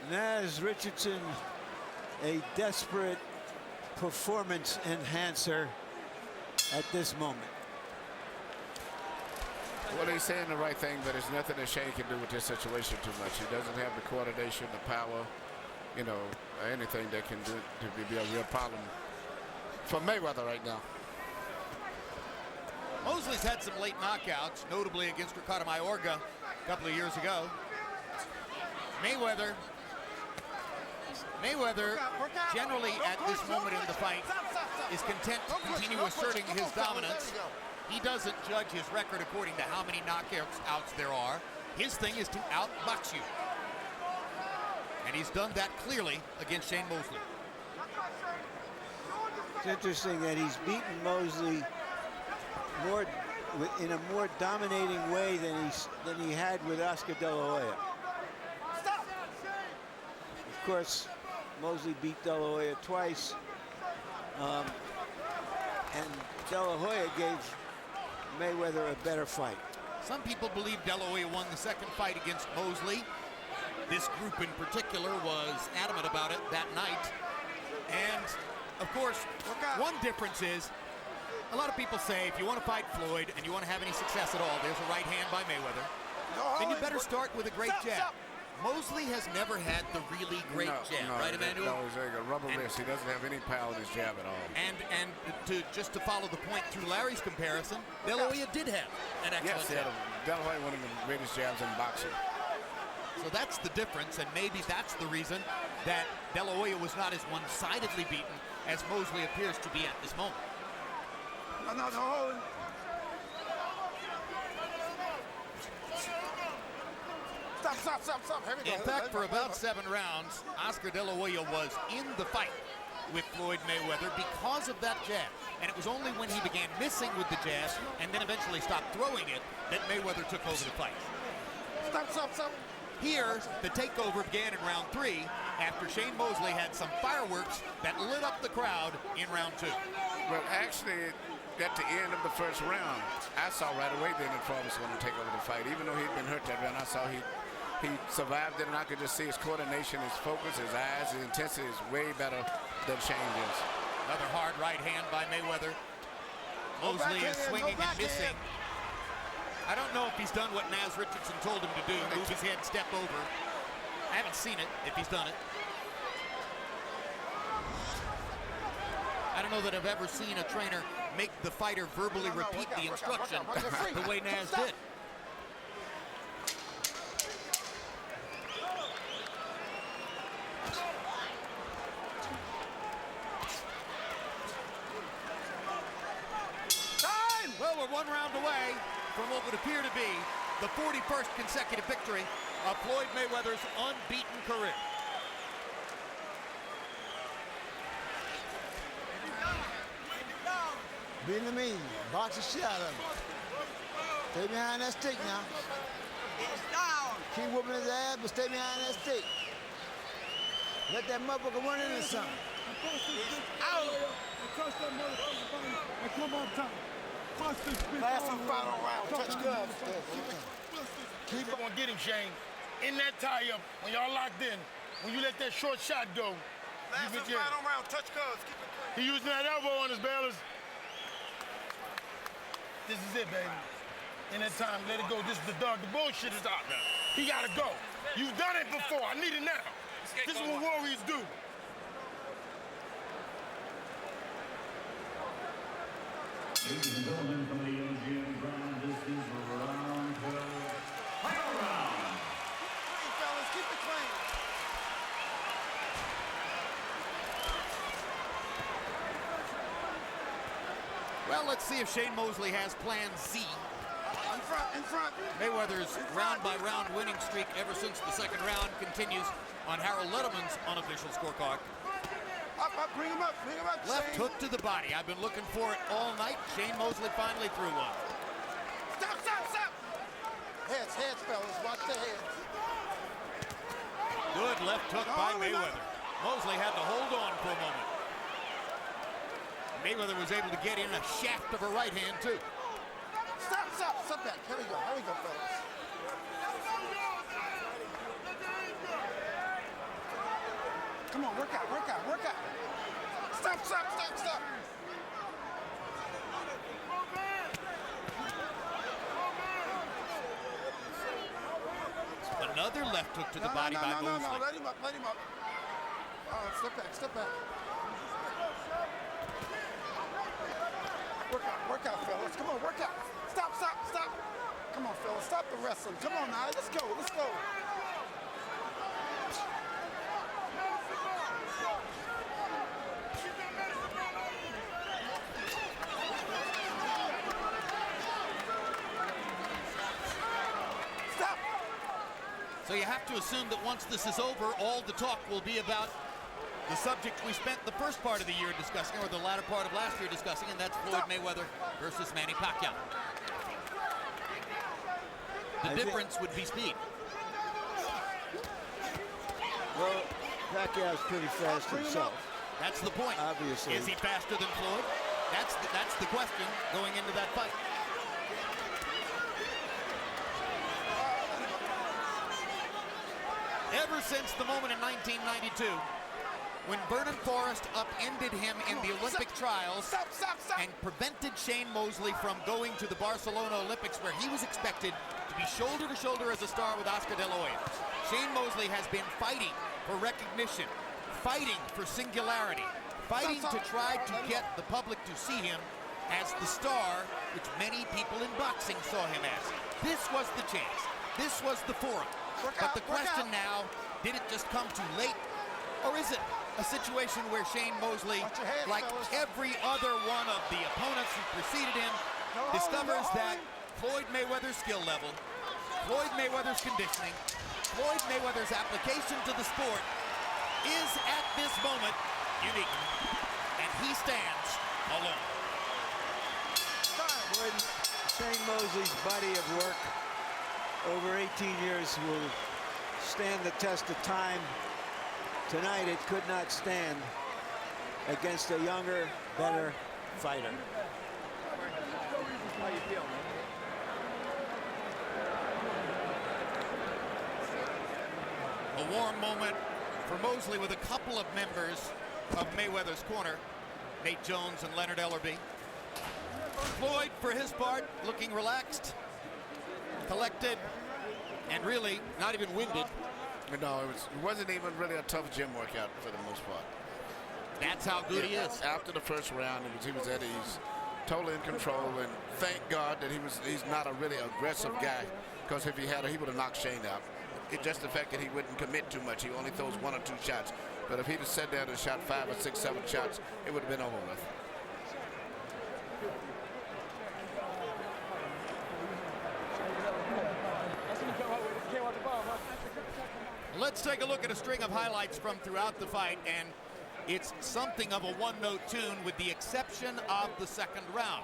[SPEAKER 4] Naz Richardson, a desperate performance enhancer at this moment.
[SPEAKER 3] Well, he's saying the right thing, but there's nothing that Shane can do with this situation too much. He doesn't have the coordination, the power, you know, anything that can do to be a real problem for Mayweather right now.
[SPEAKER 5] Mosley's had some late knockouts, notably against Ricardo Mayorga a couple of years ago. Mayweather generally at this moment in the fight is content to continue asserting his dominance. He doesn't judge his record according to how many knockouts there are. His thing is to outbox you. And he's done that clearly against Shane Mosley.
[SPEAKER 4] It's interesting that he's beaten Mosley in a more dominating way than he had with Oscar De La Hoya. Of course, Mosley beat De La Hoya twice, and De La Hoya gave Mayweather a better fight.
[SPEAKER 5] Some people believe De La Hoya won the second fight against Mosley. This group in particular was adamant about it that night. And, of course, one difference is, a lot of people say if you want to fight Floyd and you want to have any success at all, there's a right hand by Mayweather, then you better start with a great jab. Mosley has never had the really great jab, right, Emmanuel?
[SPEAKER 3] No, he's like a rubber wrist. He doesn't have any power in his jab at all.
[SPEAKER 5] And just to follow the point through Larry's comparison, De La Hoya did have an excellent jab.
[SPEAKER 3] De La Hoya, one of the greatest jabs in boxing.
[SPEAKER 5] So that's the difference, and maybe that's the reason that De La Hoya was not as one-sidedly beaten as Mosley appears to be at this moment.
[SPEAKER 2] No, hold it. Stop. Here we go.
[SPEAKER 5] In fact, for about 7 rounds, Oscar De La Hoya was in the fight with Floyd Mayweather because of that jab. And it was only when he began missing with the jab and then eventually stopped throwing it that Mayweather took over the fight.
[SPEAKER 2] Stop.
[SPEAKER 5] Here, the takeover began in round 3 after Shane Mosley had some fireworks that lit up the crowd in round 2.
[SPEAKER 3] Well, actually, at the end of the first round, I saw right away then that Floyd was going to take over the fight. Even though he'd been hurt that round, I saw he survived it, and I could just see his coordination, his focus, his eyes, his intensity is way better than Shane is.
[SPEAKER 5] Another hard right hand by Mayweather. Mosley is swinging and missing. I don't know if he's done what Naz Richardson told him to do, move his head, step over. I haven't seen it, if he's done it. I don't know that I've ever seen a trainer make the fighter verbally repeat the instruction the way Naz did. Well, we're 1 round away from what would appear to be the 41st consecutive victory of Floyd Mayweather's unbeaten career.
[SPEAKER 7] Beating the mean. Box the shit out of him. Stay behind that stick now.
[SPEAKER 2] It's down.
[SPEAKER 7] Keep whooping his ass, but stay behind that stick. Let that motherfucker run into something.
[SPEAKER 2] Out.
[SPEAKER 10] Touch that motherfucker button and come on top. Bust this bitch.
[SPEAKER 2] Last and final round. Touch gloves.
[SPEAKER 6] Keep on getting Shane. In that tie-up, when y'all locked in, when you let that short shot go,
[SPEAKER 2] Last and final round. Touch gloves. Keep it clean.
[SPEAKER 6] he using that elbow on his belly. This is it, baby. In that time, let it go. This is the dog. The bullshit is out now. He gotta go. You've done it before. I need it now. This is what warriors do.
[SPEAKER 1] Ladies and gentlemen, from the MGM ground, this is round 12. Final round.
[SPEAKER 2] Clean, fellas. Keep it clean.
[SPEAKER 5] Well, let's see if Shane Mosley has plan Z.
[SPEAKER 2] In front.
[SPEAKER 5] Mayweather's round-by-round winning streak ever since the second round continues on Harold Letterman's unofficial scorecard.
[SPEAKER 2] Up, bring him up,
[SPEAKER 5] Left
[SPEAKER 2] Shane.
[SPEAKER 5] hook to the body. I've been looking for it all night. Shane Mosley finally threw one.
[SPEAKER 2] Stop. Heads, fellas. Watch the heads.
[SPEAKER 5] Good left hook by Mayweather. Mosley had to hold on for a moment. Mayweather was able to get in a shaft of a right hand, too.
[SPEAKER 2] Stop back. Here we go, fellas. Come on, work out. Stop.
[SPEAKER 5] Another left hook to the body by Mosley.
[SPEAKER 2] No, let him up. Step back. Work out, fellas. Come on, work out. Stop. Come on, fellas. Stop the wrestling. Come on now. Let's go. Stop.
[SPEAKER 5] So you have to assume that once this is over, all the talk will be about the subject we spent the first part of the year discussing, or the latter part of last year discussing, and that's Floyd Mayweather versus Manny Pacquiao. The difference would be speed.
[SPEAKER 4] Well, Pacquiao's pretty fast himself.
[SPEAKER 5] That's the point.
[SPEAKER 4] Obviously.
[SPEAKER 5] Is he faster than Floyd? That's the question going into that fight. Ever since the moment in 1992 when Vernon Forrest upended him in the Olympic trials and prevented Shane Mosley from going to the Barcelona Olympics, where he was expected to be shoulder to shoulder as a star with Oscar De La Hoya. Shane Mosley has been fighting for recognition, fighting for singularity, fighting to try to get the public to see him as the star which many people in boxing saw him as. This was the chance. This was the forum. But the question now, did it just come too late, or is it a situation where Shane Mosley,
[SPEAKER 2] Watch your head,
[SPEAKER 5] like
[SPEAKER 2] fellas.
[SPEAKER 5] every other one of the opponents who preceded him, discovers that Floyd Mayweather's skill level, Floyd Mayweather's conditioning, Floyd Mayweather's application to the sport is at this moment unique. And he stands alone.
[SPEAKER 4] Shane Mosley's body of work over 18 years will stand the test of time. Tonight it could not stand against a younger, better fighter. How you feel, man?
[SPEAKER 5] A warm moment for Mosley with a couple of members of Mayweather's corner, Nate Jones and Leonard Ellerby. Floyd, for his part, looking relaxed, collected, and really not even winded.
[SPEAKER 3] No, it wasn't even really a tough gym workout for the most part.
[SPEAKER 5] That's how good he is.
[SPEAKER 3] After the first round, he was at ease, totally in control, and thank God that he's not a really aggressive guy, because if he had, he would have knocked Shane out. It's just the fact that he wouldn't commit too much. He only throws 1 or 2 shots. But if he'd have sat down and shot 5 or 6, 7 shots, it would have been over with.
[SPEAKER 5] Let's take a look at a string of highlights from throughout the fight, and it's something of a one-note tune with the exception of the second round.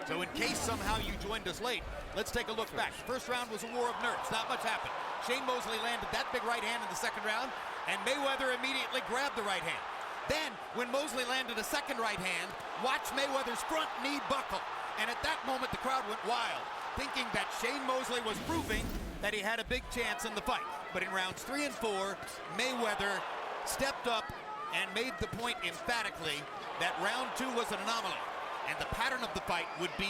[SPEAKER 5] So in case somehow you joined us late, let's take a look back. The first round was a war of nerves. Not much happened. Shane Mosley landed that big right hand in the second round, and Mayweather immediately grabbed the right hand. Then, when Mosley landed a second right hand, watch Mayweather's front knee buckle. And at that moment, the crowd went wild, thinking that Shane Mosley was proving that he had a big chance in the fight. But in rounds 3 and 4, Mayweather stepped up and made the point emphatically that round 2 was an anomaly. And the pattern of the fight would be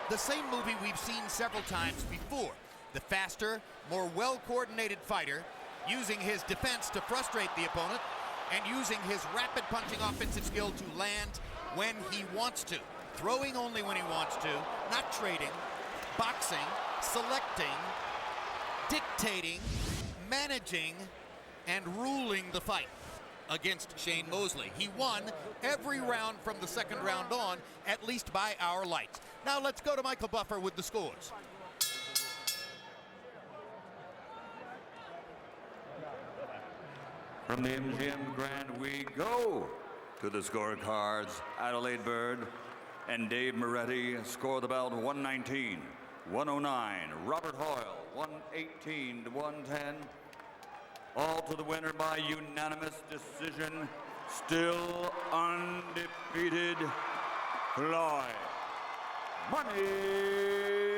[SPEAKER 5] the same movie we've seen several times before. The faster, more well-coordinated fighter using his defense to frustrate the opponent and using his rapid punching offensive skill to land when he wants to. Throwing only when he wants to, not trading, boxing, selecting, dictating, managing, and ruling the fight against Shane Mosley. He won every round from the second round on, at least by our lights. Now let's go to Michael Buffer with the scores.
[SPEAKER 1] From the MGM Grand, we go to the scorecards. Adelaide Bird and Dave Moretti score the bout 119, 109. Robert Hoyle, 118 to 110. All to the winner by unanimous decision. Still undefeated, Floyd Money